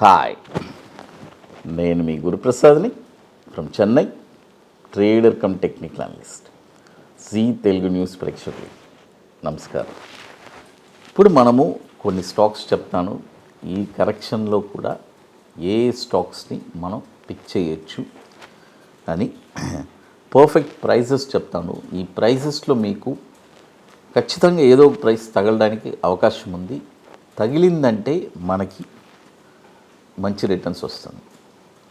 Hi, నేను మీ గురుప్రసాద్ని from Chennai, trader cum technical analyst. Zee Telugu news ప్రేక్షకులు నమస్కారం. ఇప్పుడు మనము కొన్ని స్టాక్స్ చెప్తాను. ఈ కరెక్షన్లో కూడా ఏ స్టాక్స్ని మనం పిక్ చేయొచ్చు అని పర్ఫెక్ట్ ప్రైజెస్ చెప్తాను. ఈ ప్రైజెస్లో మీకు ఖచ్చితంగా ఏదో ఒక ప్రైస్ తగలడానికి అవకాశం ఉంది. తగిలిందంటే మనకి మంచి రిటర్న్స్ వస్తుంది.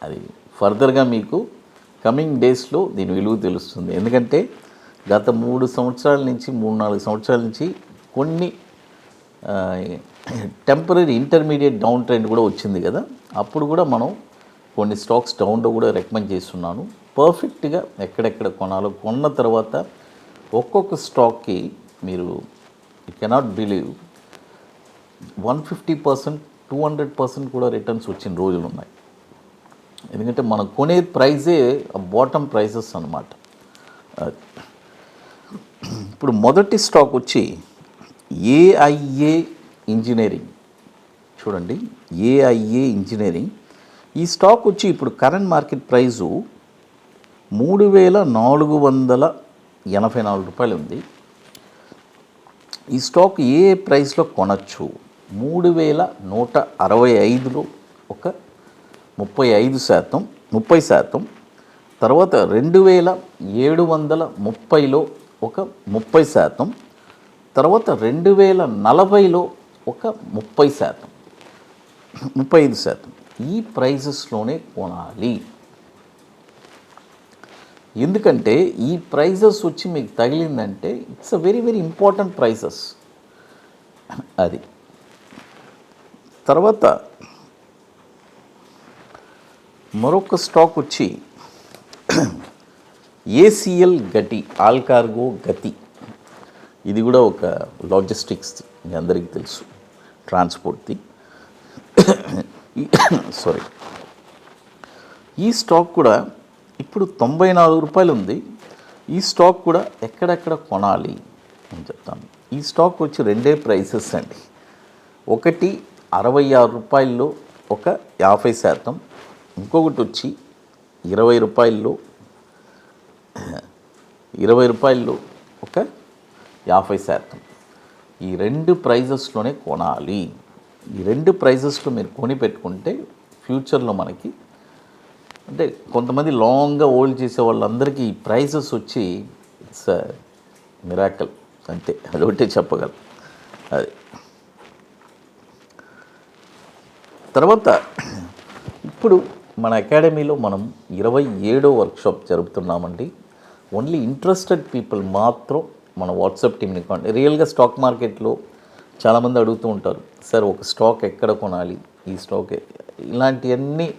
అది ఫర్దర్గా మీకు కమింగ్ డేస్లో దీని విలువ తెలుస్తుంది. ఎందుకంటే గత 3 సంవత్సరాల నుంచి 3-4 సంవత్సరాల నుంచి కొన్ని టెంపరీ ఇంటర్మీడియట్ డౌన్ ట్రెండ్ కూడా వచ్చింది కదా. అప్పుడు కూడా మనం కొన్ని స్టాక్స్ డౌన్లో కూడా రికమెండ్ చేస్తున్నాను. పర్ఫెక్ట్గా ఎక్కడెక్కడ కొనాలో కొన్న తర్వాత ఒక్కొక్క స్టాక్కి మీరు యూ కెనాట్ బిలీవ్ 150%, 200% కూడా రిటర్న్స్ వచ్చిన రోజులు ఉన్నాయి. ఎందుకంటే మనం కొనే ప్రైజే బాటమ్ ప్రైజెస్ అన్నమాట. ఇప్పుడు మొదటి స్టాక్ వచ్చి ఏఐఏ ఇంజనీరింగ్. చూడండి, ఏఐఏ ఇంజనీరింగ్. ఈ స్టాక్ వచ్చి ఇప్పుడు కరెంట్ మార్కెట్ ప్రైజు 3,484 రూపాయలు ఉంది. ఈ స్టాక్ ఏ ప్రైస్లో కొనచ్చు? 3,165లో ఒక 30%, తర్వాత 2,730లో ఒక 30%, తర్వాత 2,040లో ఒక 35%. ఈ ప్రైజెస్లోనే కొనాలి. ఎందుకంటే ఈ ప్రైజెస్ వచ్చి మీకు తగిలిందంటే it's a very very important prices. అది తర్వాత మరొక స్టాక్ వచ్చి ఏసీఎల్ గతి, ఆల్ కార్గో గతి. ఇది కూడా ఒక లాజిస్టిక్స్ది, మీ అందరికీ తెలుసు, ట్రాన్స్పోర్ట్ది. సారీ, ఈ స్టాక్ కూడా ఇప్పుడు 94 రూపాయలు ఉంది. ఈ స్టాక్ కూడా ఎక్కడెక్కడ కొనాలి అని చెప్తాను. ఈ స్టాక్ వచ్చి రెండే ప్రైసెస్ అండి. ఒకటి 66 రూపాయల్లో ఒక 50%, ఇంకొకటి వచ్చి 20 రూపాయల్లో ఒక 50%. ఈ రెండు ప్రైజెస్లోనే కొనాలి. ఈ రెండు ప్రైజెస్లో మీరు కొని పెట్టుకుంటే ఫ్యూచర్లో మనకి, అంటే కొంతమంది లాంగ్గా హోల్డ్ చేసే వాళ్ళందరికీ ఈ ప్రైజెస్ వచ్చి ఇట్స్ మిరాకల్, అంతే, అదొకటే చెప్పగలం. అది తర్వాత ఇప్పుడు మన అకాడమీలో మనం 27వ వర్క్షాప్ జరుపుతున్నామండి. ఓన్లీ ఇంట్రెస్టెడ్ పీపుల్ మాత్రం మన వాట్సాప్ టీమ్ని కాండి. రియల్గా స్టాక్ మార్కెట్లో చాలామంది అడుగుతూ ఉంటారు, సార్ ఒక స్టాక్ ఎక్కడ కొనాలి, ఈ స్టాక్ ఇలాంటివన్నీ.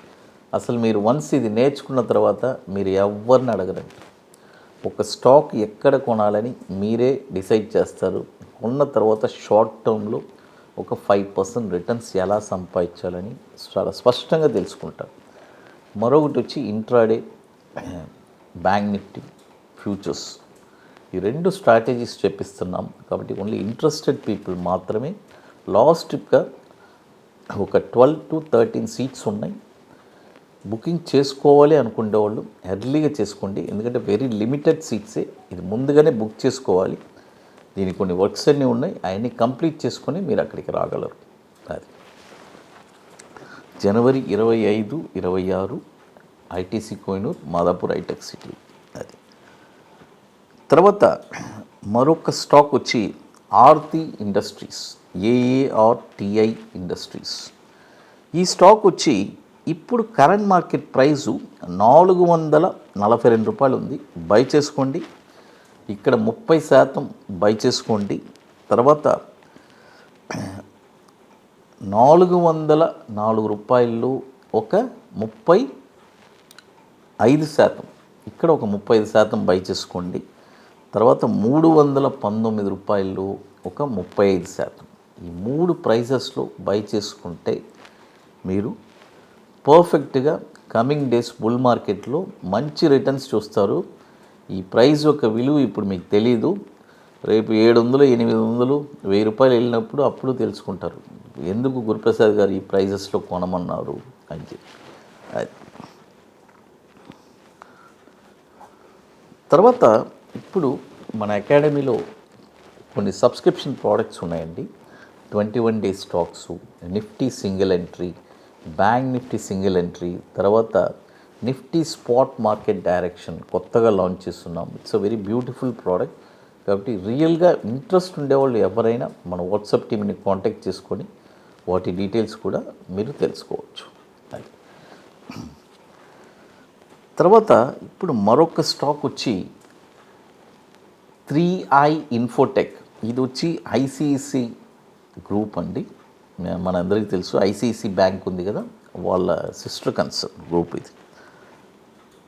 అసలు మీరు వన్స్ ఇది నేర్చుకున్న తర్వాత మీరు ఎవరిని అడగరండి. ఒక స్టాక్ ఎక్కడ కొనాలని మీరే డిసైడ్ చేస్తారు. కొన్న తర్వాత షార్ట్ టర్మ్లో ఒక 5% రిటర్న్స్ ఎలా సంపాదించాలని చాలా స్పష్టంగా తెలుసుకుంటారు. మరొకటి వచ్చి ఇంట్రాడే, బ్యాంక్ నిఫ్టీ, ఫ్యూచర్స్. ఈ రెండు స్ట్రాటజీస్ చెప్పిస్తున్నాం కాబట్టి ఓన్లీ ఇంట్రెస్టెడ్ పీపుల్ మాత్రమే. లాస్ట్గా ఒక 12 to 13 సీట్స్ ఉన్నాయి. బుకింగ్ చేసుకోవాలి అనుకునే వాళ్ళు ఎర్లీగా చేసుకోండి, ఎందుకంటే వెరీ లిమిటెడ్ సీట్సే. ఇది ముందుగానే బుక్ చేసుకోవాలి. దీనికి కొన్ని వర్క్స్ అన్నీ ఉన్నాయి, అవన్నీ కంప్లీట్ చేసుకొని మీరు అక్కడికి రాగలరు. అది జనవరి 25, 26 ITC Kohenur, Madhapur Hitec City. అది తర్వాత మరొక స్టాక్ వచ్చి ఆర్తి ఇండస్ట్రీస్, ఏఏఆర్టీఐ ఇండస్ట్రీస్. ఈ స్టాక్ వచ్చి ఇప్పుడు కరెంట్ మార్కెట్ ప్రైజు 442 రూపాయలు ఉంది. బై చేసుకోండి. ఇక్కడ 30% బై చేసుకోండి. తర్వాత 404 రూపాయలు ఒక 35%, ఇక్కడ ఒక 35% బై చేసుకోండి. తర్వాత 319 రూపాయలు ఒక 35%. ఈ 3 ప్రైజెస్లో బై చేసుకుంటే మీరు పర్ఫెక్ట్గా కమింగ్ డేస్ బుల్ మార్కెట్లో మంచి రిటర్న్స్ చూస్తారు. ఈ ప్రైస్ యొక్క విలువ ఇప్పుడు మీకు తెలీదు. రేపు 700, 800, 1000 రూపాయలు వెళ్ళినప్పుడు అప్పుడు తెలుసుకుంటారు. ఎందుకు గురుప్రసాద్ గారు ఈ ప్రైజెస్లో కొనమన్నారు అని చెప్పి. తర్వాత ఇప్పుడు మన అకాడమీలో కొన్ని సబ్స్క్రిప్షన్ ప్రోడక్ట్స్ ఉన్నాయండి. 21 days stocks, Nifty single entry, bank Nifty single entry, తర్వాత నిఫ్టీ స్పాట్ మార్కెట్ డైరెక్షన్ కొత్తగా లాంచ్ చేస్తున్నాం. It's a very beautiful product. కాబట్టి రియల్గా ఇంట్రెస్ట్ ఉండేవాళ్ళు ఎవరైనా మన వాట్సాప్ టీమ్ని కాంటాక్ట్ చేసుకొని వాటి డీటెయిల్స్ కూడా మీరు తెలుసుకోవచ్చు. అది తర్వాత ఇప్పుడు మరొక స్టాక్ వచ్చి 3i ఇన్ఫోటెక్. ఇది వచ్చి ఐసిఐసి గ్రూప్ అండి. మనందరికీ తెలుసు ఐసిఐసి బ్యాంక్ ఉంది కదా, వాళ్ళ సిస్టర్ కన్సర్న్ గ్రూప్ ఇది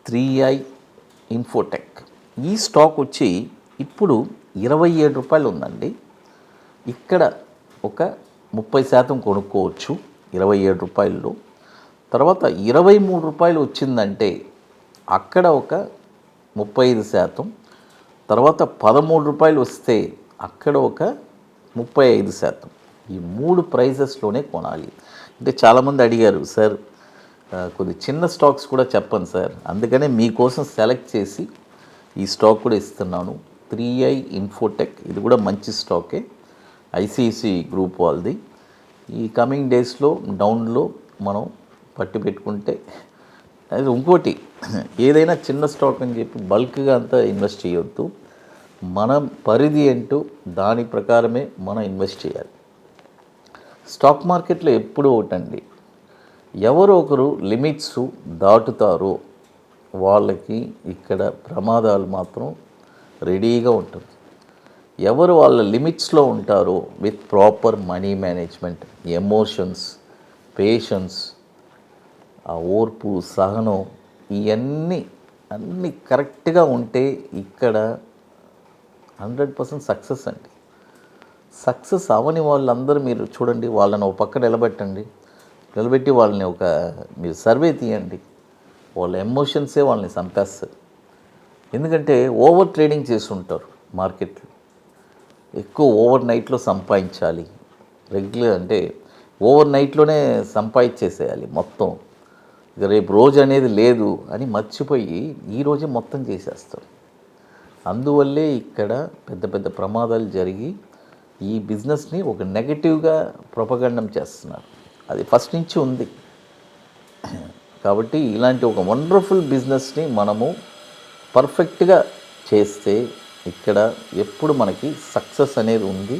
3i ఇన్ఫోటెక్. ఈ స్టాక్ వచ్చి ఇప్పుడు 27 రూపాయలు ఉందండి. ఇక్కడ ఒక 30% కొనుక్కోవచ్చు 27 రూపాయల్లో. తర్వాత 23 రూపాయలు వచ్చిందంటే అక్కడ ఒక 35%. తర్వాత 13 రూపాయలు వస్తే అక్కడ ఒక 35%. ఈ 3 ప్రైజెస్లోనే కొనాలి. అంటే చాలామంది అడిగారు, సార్ కొద్ది చిన్న స్టాక్స్ కూడా చెప్పండి సార్. అందుకనే మీకోసం సెలెక్ట్ చేసి ఈ స్టాక్ కూడా ఇస్తున్నాను. 3i ఇన్ఫోటెక్, ఇది కూడా మంచి స్టాకే, ఐసిఐసి గ్రూప్ వాళ్ళది. ఈ కమింగ్ డేస్లో డౌన్లో మనం పట్టి పెట్టుకుంటే అది ఇంకోటి, ఏదైనా చిన్న స్టాక్ అని చెప్పి బల్క్గా అంతా ఇన్వెస్ట్ చేయొద్దు. మన పరిధి ఏంటో దాని ప్రకారమే మనం ఇన్వెస్ట్ చేయాలి. స్టాక్ మార్కెట్లో ఎప్పుడూ ఒకటండి, ఎవరో ఒకరు లిమిట్స్ దాటుతారో వాళ్ళకి ఇక్కడ ప్రమాదాలు మాత్రం రెడీగా ఉంటుంది. ఎవరు వాళ్ళ లిమిట్స్లో ఉంటారో with proper money management, emotions, patience, ఆ ఓర్పు, సహనం, అన్నీ కరెక్ట్గా ఉంటే ఇక్కడ 100% సక్సెస్ అండి. సక్సెస్ అవని వాళ్ళందరూ మీరు చూడండి, వాళ్ళని ఒక పక్క నిలబెట్టి వాళ్ళని మీరు సర్వే తీయండి, వాళ్ళ ఎమోషన్సే వాళ్ళని చంపేస్తారు. ఎందుకంటే ఓవర్ ట్రేడింగ్ చేసి ఉంటారు మార్కెట్లో, ఎక్కువ ఓవర్ నైట్లో సంపాదించాలి, రెగ్యులర్ అంటే ఓవర్ నైట్లోనే సంపాదించేసేయాలి మొత్తం, ఇక రేపు రోజు అనేది లేదు అని మర్చిపోయి ఈరోజే మొత్తం చేసేస్తారు. అందువల్లే ఇక్కడ పెద్ద పెద్ద ప్రమాదాలు జరిగి ఈ బిజినెస్ని ఒక నెగటివ్గా ప్రొపగండం చేస్తున్నారు. అది ఫస్ట్ నుంచి ఉంది. కాబట్టి ఇలాంటి ఒక వండర్ఫుల్ బిజినెస్ని మనము పర్ఫెక్ట్గా చేస్తే ఇక్కడ ఎప్పుడు మనకి సక్సెస్ అనేది ఉంది.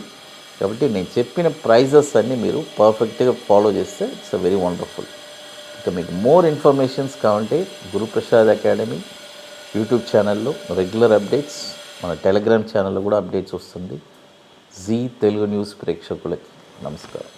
కాబట్టి నేను చెప్పిన ప్రైజెస్ అన్నీ మీరు పర్ఫెక్ట్గా ఫాలో చేస్తే ఇట్స్ అ వెరీ వండర్ఫుల్. ఇక మీకు మోర్ ఇన్ఫర్మేషన్స్ కావాలంటే గురుప్రసాద్ అకాడమీ యూట్యూబ్ ఛానల్లో రెగ్యులర్ అప్డేట్స్, మన టెలిగ్రామ్ ఛానల్లో కూడా అప్డేట్స్ వస్తుంది. జీ తెలుగు న్యూస్ ప్రేక్షకులకి నమస్కారం.